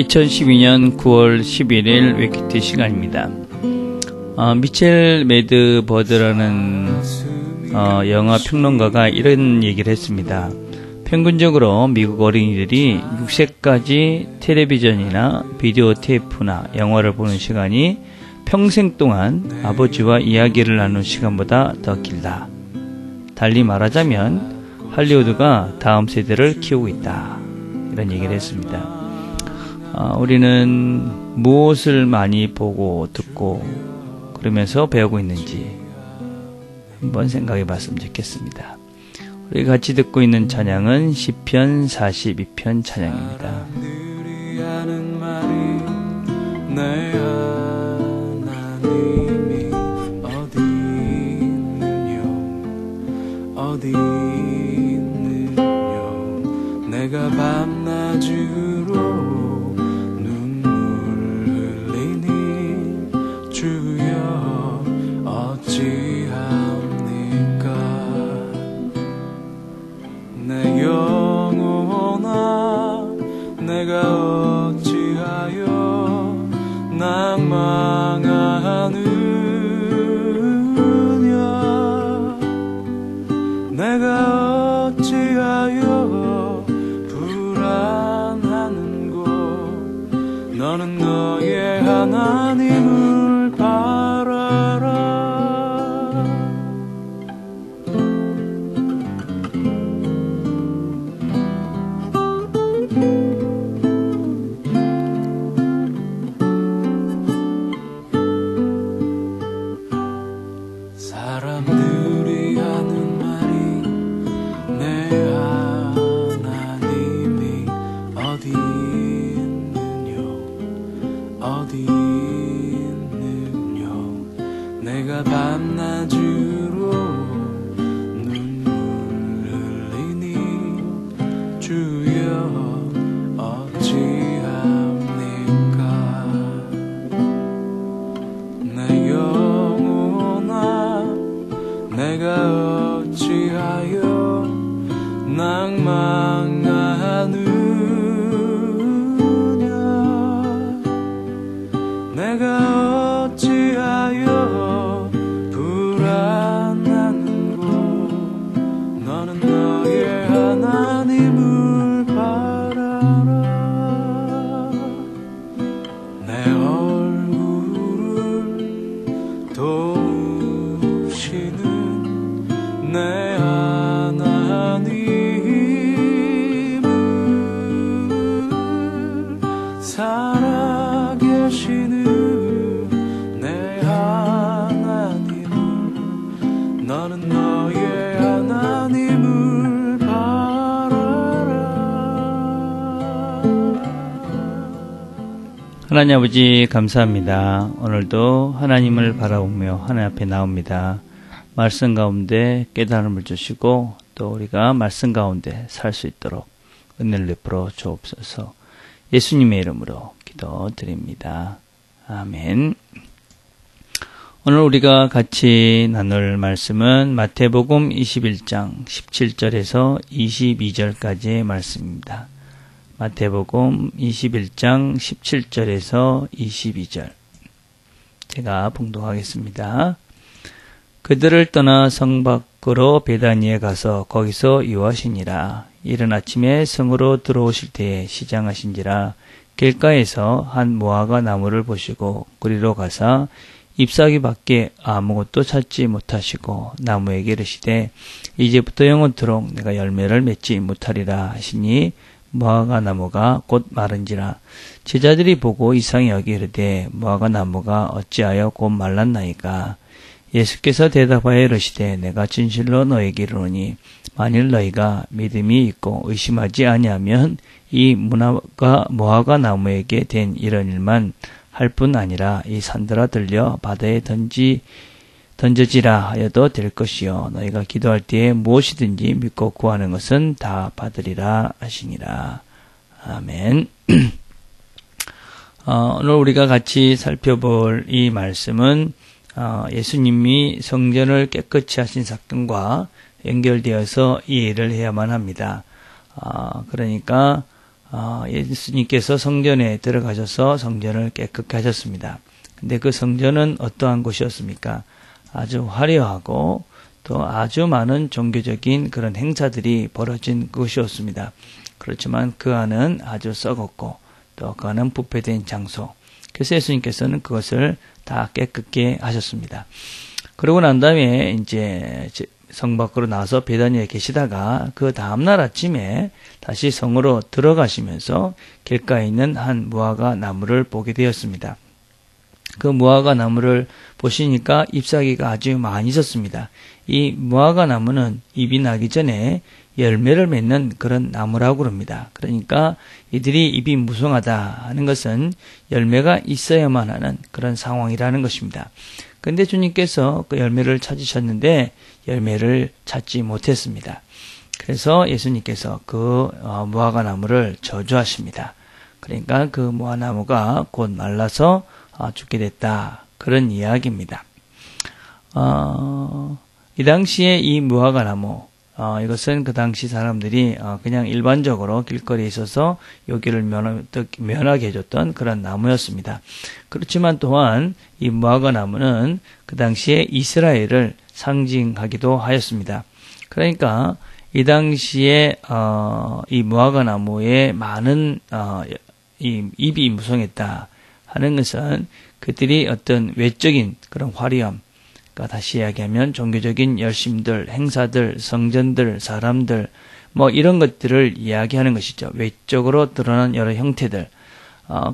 2012년 9월 11일 웨키트 시간입니다. 미첼 매드버드라는 영화 평론가가 이런 얘기를 했습니다. 평균적으로 미국 어린이들이 6세까지 텔레비전이나 비디오 테이프나 영화를 보는 시간이 평생 동안 아버지와 이야기를 나눈 시간보다 더 길다. 달리 말하자면 할리우드가 다음 세대를 키우고 있다. 이런 얘기를 했습니다. 우리는 무엇을 많이 보고 듣고 그러면서 배우고 있는지 한번 생각해 봤으면 좋겠습니다. 우리 같이 듣고 있는 찬양은 시편 42편 찬양입니다. 어디 있느냐 내가 밤낮으로 주여 어찌합니까 내 영혼아 내가 어찌하여 낭망하느냐 내가 어찌하여 불안하는고 너는 너의 하나님을 사람들이 하는 말이 내 하나님이 어디 있느냐 어디 있느냐 내가 밤낮으로 눈물 흘리니 주여 어찌합니까 내 영혼아 내가 어찌하여 낭망하느냐 내가 어찌하여 불안하는고 너는 너의 하나님을 바라라 내 얼굴을 도우시는 내 하나님을 살아계시는 내 하나님을 너는 너의 하나님을 바라라 하나님 아버지 감사합니다. 오늘도 하나님을 바라보며 하나님 앞에 나옵니다. 말씀 가운데 깨달음을 주시고 또 우리가 말씀 가운데 살 수 있도록 은혜를 베풀어 주옵소서. 예수님의 이름으로 기도드립니다. 아멘. 오늘 우리가 같이 나눌 말씀은 마태복음 21장 17절에서 22절까지의 말씀입니다. 마태복음 21장 17절에서 22절 제가 봉독하겠습니다. 그들을 떠나 성 밖으로 베다니에 가서 거기서 유하시니라. 이른 아침에 성으로 들어오실 때에 시장하신지라. 길가에서 한 무화과 나무를 보시고 그리로 가사 잎사귀 밖에 아무것도 찾지 못하시고 나무에게 이르시되 이제부터 영원토록 내가 열매를 맺지 못하리라 하시니 무화과 나무가 곧 마른지라. 제자들이 보고 이상히 여기 이르되 무화과 나무가 어찌하여 곧 말랐나이까. 예수께서 대답하여 이르시되 내가 진실로 너에게 이르노니 만일 너희가 믿음이 있고 의심하지 아니하면 이 무화과 나무에게 된 이런 일만 할 뿐 아니라 이 산들아 들려 바다에 던져지라 하여도 될 것이요 너희가 기도할 때에 무엇이든지 믿고 구하는 것은 다 받으리라 하시니라. 아멘. 오늘 우리가 같이 살펴볼 이 말씀은 예수님이 성전을 깨끗이 하신 사건과 연결되어서 이해를 해야만 합니다. 그러니까 예수님께서 성전에 들어가셔서 성전을 깨끗게 하셨습니다. 근데 그 성전은 어떠한 곳이었습니까? 아주 화려하고 또 아주 많은 종교적인 그런 행사들이 벌어진 곳이었습니다. 그렇지만 그 안은 아주 썩었고 또 그 안은 부패된 장소. 그래서 예수님께서는 그것을 다 깨끗게 하셨습니다. 그러고 난 다음에 이제 성 밖으로 나와서 베다니에 계시다가 그 다음날 아침에 다시 성으로 들어가시면서 길가에 있는 한 무화과 나무를 보게 되었습니다. 그 무화과 나무를 보시니까 잎사귀가 아주 많이 있었습니다. 이 무화과 나무는 잎이 나기 전에 열매를 맺는 그런 나무라고 그럽니다. 그러니까 이들이 잎이 무성하다 하는 것은 열매가 있어야만 하는 그런 상황이라는 것입니다. 그런데 주님께서 그 열매를 찾으셨는데 열매를 찾지 못했습니다. 그래서 예수님께서 그 무화과 나무를 저주하십니다. 그러니까 그 무화과 나무가 곧 말라서 죽게 됐다. 그런 이야기입니다. 이 당시에 이 무화과 나무, 이것은 그 당시 사람들이 그냥 일반적으로 길거리에 있어서 요기를 면하게 해줬던 그런 나무였습니다. 그렇지만 또한 이 무화과 나무는 그 당시에 이스라엘을 상징하기도 하였습니다. 그러니까 이 당시에 이 무화과 나무에 많은 이 잎이 무성했다 하는 것은 그들이 어떤 외적인 그런 화려함, 그러니까 다시 이야기하면 종교적인 열심들, 행사들, 성전들, 사람들, 뭐 이런 것들을 이야기하는 것이죠. 외적으로 드러난 여러 형태들.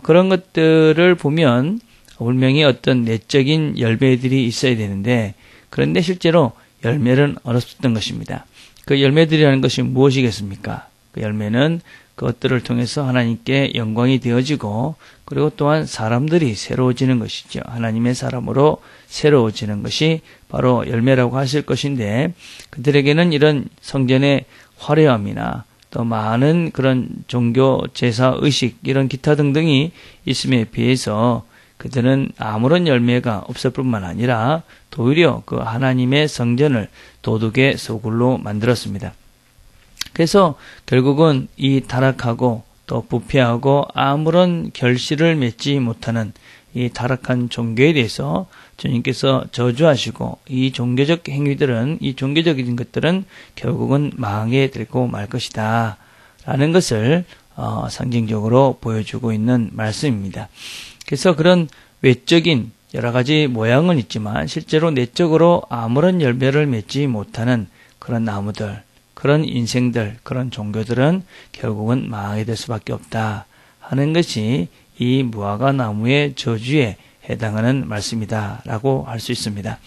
그런 것들을 보면 분명히 어떤 내적인 열매들이 있어야 되는데, 그런데 실제로 열매는 없었던 것입니다. 그 열매들이라는 것이 무엇이겠습니까? 그 열매는 그것들을 통해서 하나님께 영광이 되어지고, 그리고 또한 사람들이 새로워지는 것이죠. 하나님의 사람으로 새로워지는 것이 바로 열매라고 하실 것인데, 그들에게는 이런 성전의 화려함이나 또 많은 그런 종교 제사 의식 이런 기타 등등이 있음에 비해서 그들은 아무런 열매가 없을 뿐만 아니라 도리어 그 하나님의 성전을 도둑의 소굴로 만들었습니다. 그래서 결국은 이 타락하고 또 부패하고 아무런 결실을 맺지 못하는 이 타락한 종교에 대해서 주님께서 저주하시고, 이 종교적 행위들은, 이 종교적인 것들은 결국은 망하게 되고 말 것이다 라는 것을 상징적으로 보여주고 있는 말씀입니다. 그래서 그런 외적인 여러 가지 모양은 있지만 실제로 내적으로 아무런 열매를 맺지 못하는 그런 나무들, 그런 인생들, 그런 종교들은 결국은 망하게 될 수밖에 없다 하는 것이 이 무화과 나무의 저주에 해당하는 말씀이다 라고 할 수 있습니다.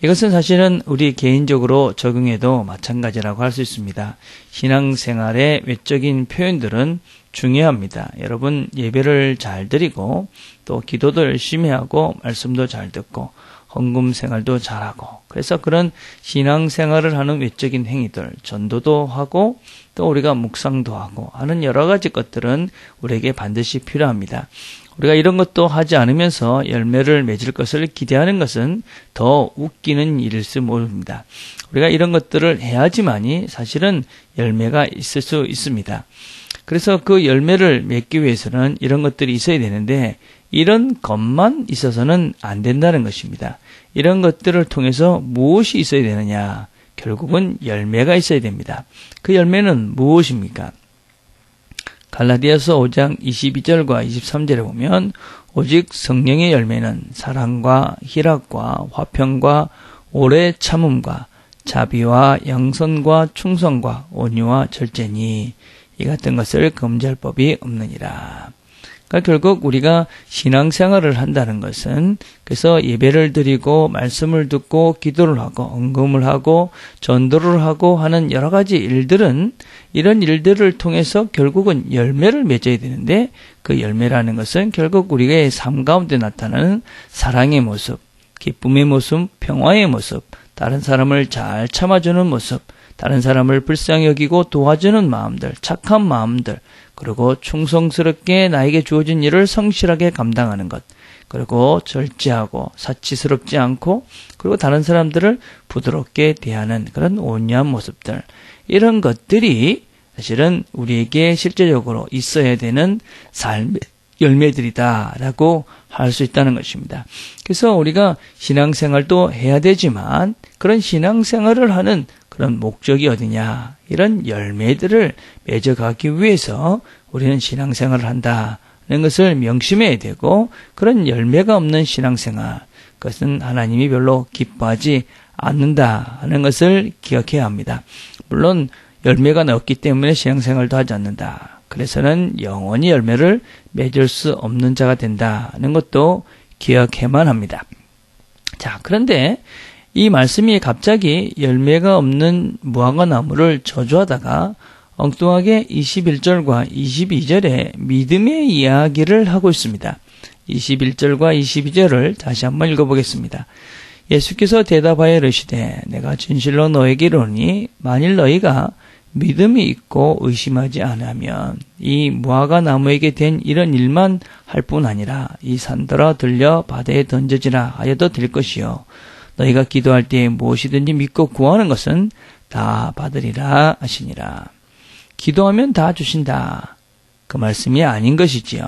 이것은 사실은 우리 개인적으로 적용해도 마찬가지라고 할 수 있습니다. 신앙생활의 외적인 표현들은 중요합니다. 여러분 예배를 잘 드리고 또 기도도 열심히 하고 말씀도 잘 듣고 헌금 생활도 잘하고, 그래서 그런 신앙생활을 하는 외적인 행위들, 전도도 하고 또 우리가 묵상도 하고 하는 여러 가지 것들은 우리에게 반드시 필요합니다. 우리가 이런 것도 하지 않으면서 열매를 맺을 것을 기대하는 것은 더 웃기는 일일지 모릅니다. 우리가 이런 것들을 해야지만이 사실은 열매가 있을 수 있습니다. 그래서 그 열매를 맺기 위해서는 이런 것들이 있어야 되는데, 이런 것만 있어서는 안 된다는 것입니다. 이런 것들을 통해서 무엇이 있어야 되느냐? 결국은 열매가 있어야 됩니다. 그 열매는 무엇입니까? 갈라디아서 5장 22절과 23절에 보면 오직 성령의 열매는 사랑과 희락과 화평과 오래 참음과 자비와 양선과 충성과 온유와 절제니 이 같은 것을 금지할 법이 없느니라. 그러니까 결국 우리가 신앙생활을 한다는 것은, 그래서 예배를 드리고 말씀을 듣고 기도를 하고 헌금을 하고 전도를 하고 하는 여러 가지 일들은, 이런 일들을 통해서 결국은 열매를 맺어야 되는데, 그 열매라는 것은 결국 우리의 삶 가운데 나타나는 사랑의 모습, 기쁨의 모습, 평화의 모습, 다른 사람을 잘 참아주는 모습, 다른 사람을 불쌍히 여기고 도와주는 마음들, 착한 마음들, 그리고 충성스럽게 나에게 주어진 일을 성실하게 감당하는 것, 그리고 절제하고 사치스럽지 않고, 그리고 다른 사람들을 부드럽게 대하는 그런 온유한 모습들, 이런 것들이 사실은 우리에게 실제적으로 있어야 되는 삶의 열매들이다라고 할 수 있다는 것입니다. 그래서 우리가 신앙생활도 해야 되지만 그런 신앙생활을 하는 그런 목적이 어디냐, 이런 열매들을 맺어가기 위해서 우리는 신앙생활을 한다는 것을 명심해야 되고, 그런 열매가 없는 신앙생활, 그것은 하나님이 별로 기뻐하지 않는다는 것을 기억해야 합니다. 물론 열매가 없기 때문에 신앙생활도 하지 않는다, 그래서는 영원히 열매를 맺을 수 없는 자가 된다는 것도 기억해야만 합니다. 자, 그런데 이 말씀이 갑자기 열매가 없는 무화과나무를 저주하다가 엉뚱하게 21절과 22절에 믿음의 이야기를 하고 있습니다. 21절과 22절을 다시 한번 읽어보겠습니다. 예수께서 대답하여 이르시되 내가 진실로 너에게 이르노니 만일 너희가 믿음이 있고 의심하지 않으면 이 무화과 나무에게 된 이런 일만 할 뿐 아니라 이 산더러 들려 바다에 던져지라 하여도 될 것이요 너희가 기도할 때 무엇이든지 믿고 구하는 것은 다 받으리라 하시니라. 기도하면 다 주신다, 그 말씀이 아닌 것이지요.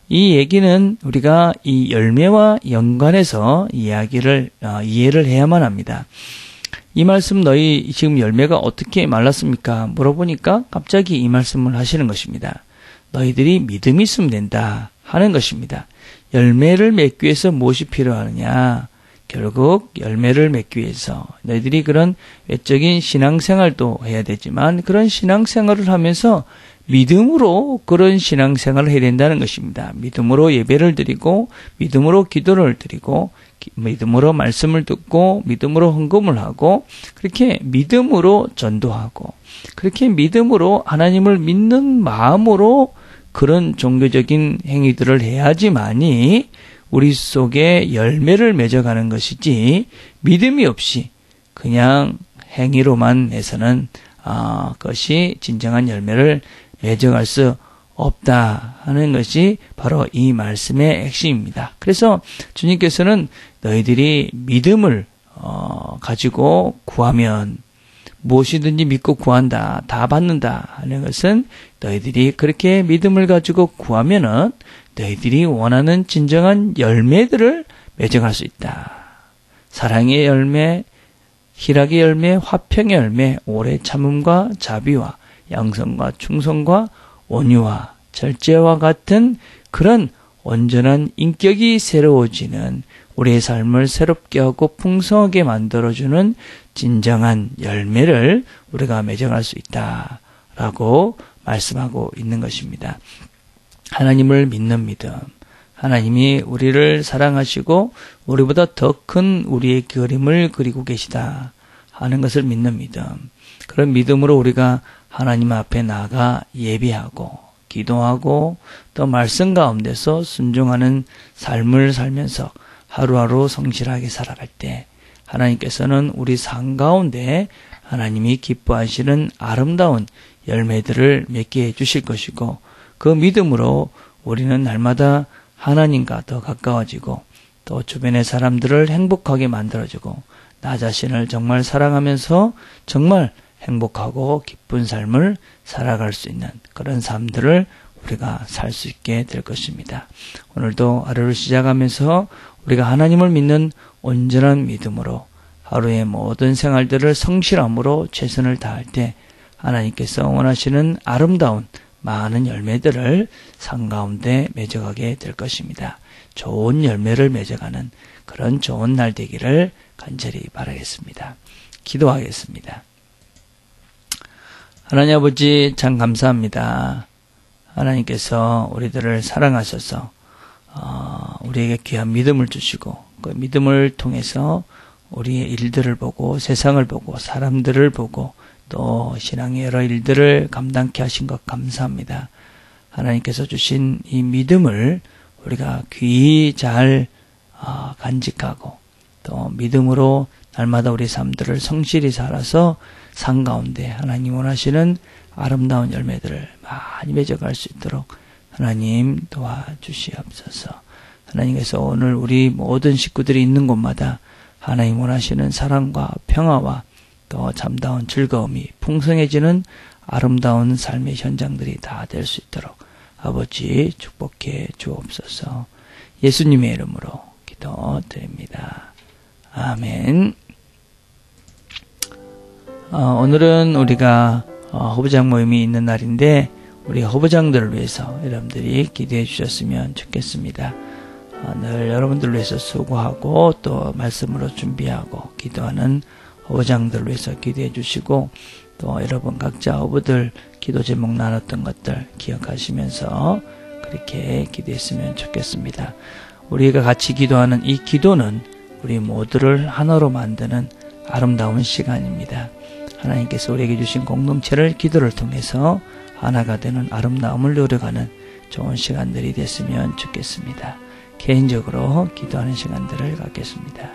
이 얘기는 우리가 이 열매와 연관해서 이해를 해야만 합니다. 이 말씀 너희 지금 열매가 어떻게 말랐습니까? 물어보니까 갑자기 이 말씀을 하시는 것입니다. 너희들이 믿음이 있으면 된다 하는 것입니다. 열매를 맺기 위해서 무엇이 필요하느냐? 결국 열매를 맺기 위해서 너희들이 그런 외적인 신앙생활도 해야 되지만 그런 신앙생활을 하면서 믿음으로 그런 신앙생활을 해야 된다는 것입니다. 믿음으로 예배를 드리고 믿음으로 기도를 드리고 믿음으로 말씀을 듣고 믿음으로 헌금을 하고 그렇게 믿음으로 전도하고 그렇게 믿음으로 하나님을 믿는 마음으로 그런 종교적인 행위들을 해야지만이 우리 속에 열매를 맺어가는 것이지, 믿음이 없이 그냥 행위로만 해서는 그것이 진정한 열매를 맺어갈 수 없다 하는 것이 바로 이 말씀의 핵심입니다. 그래서 주님께서는 너희들이 믿음을 가지고 구하면 무엇이든지 믿고 구한다, 다 받는다 하는 것은 너희들이 그렇게 믿음을 가지고 구하면은 너희들이 원하는 진정한 열매들을 맺어갈 수 있다. 사랑의 열매, 희락의 열매, 화평의 열매, 오래 참음과 자비와 양성과 충성과 온유와 절제와 같은 그런 온전한 인격이 새로워지는 우리의 삶을 새롭게 하고 풍성하게 만들어주는 진정한 열매를 우리가 맺어갈 수 있다라고 말씀하고 있는 것입니다. 하나님을 믿는 믿음, 하나님이 우리를 사랑하시고 우리보다 더 큰 우리의 그림을 그리고 계시다 하는 것을 믿는 믿음, 그런 믿음으로 우리가 하나님 앞에 나아가 예배하고 기도하고 또 말씀 가운데서 순종하는 삶을 살면서 하루하루 성실하게 살아갈 때 하나님께서는 우리 삶 가운데 하나님이 기뻐하시는 아름다운 열매들을 맺게 해주실 것이고, 그 믿음으로 우리는 날마다 하나님과 더 가까워지고 또 주변의 사람들을 행복하게 만들어주고 나 자신을 정말 사랑하면서 정말 행복하고 기쁜 삶을 살아갈 수 있는 그런 삶들을 우리가 살 수 있게 될 것입니다. 오늘도 하루를 시작하면서 우리가 하나님을 믿는 온전한 믿음으로 하루의 모든 생활들을 성실함으로 최선을 다할 때 하나님께서 원하시는 아름다운 많은 열매들을 삶 가운데 맺어가게 될 것입니다. 좋은 열매를 맺어가는 그런 좋은 날 되기를 간절히 바라겠습니다. 기도하겠습니다. 하나님 아버지, 참 감사합니다. 하나님께서 우리들을 사랑하셔서 우리에게 귀한 믿음을 주시고 그 믿음을 통해서 우리의 일들을 보고 세상을 보고 사람들을 보고 또 신앙의 여러 일들을 감당케 하신 것 감사합니다. 하나님께서 주신 이 믿음을 우리가 귀히 잘 간직하고 또 믿음으로 날마다 우리 삶들을 성실히 살아서 삶 가운데 하나님 원하시는 아름다운 열매들을 많이 맺어갈 수 있도록 하나님 도와주시옵소서. 하나님께서 오늘 우리 모든 식구들이 있는 곳마다 하나님 원하시는 사랑과 평화와 또 참다운 즐거움이 풍성해지는 아름다운 삶의 현장들이 다 될 수 있도록 아버지 축복해 주옵소서. 예수님의 이름으로 기도드립니다. 아멘. 오늘은 우리가 허브장 모임이 있는 날인데 우리 허브장들을 위해서 여러분들이 기도해 주셨으면 좋겠습니다. 늘 여러분들을 위해서 수고하고 또 말씀으로 준비하고 기도하는 허브장들을 위해서 기도해 주시고 또 여러분 각자 허브들 기도 제목 나눴던 것들 기억하시면서 그렇게 기도했으면 좋겠습니다. 우리가 같이 기도하는 이 기도는 우리 모두를 하나로 만드는 아름다운 시간입니다. 하나님께서 우리에게 주신 공동체를 기도를 통해서 하나가 되는 아름다움을 누려가는 좋은 시간들이 됐으면 좋겠습니다. 개인적으로 기도하는 시간들을 갖겠습니다.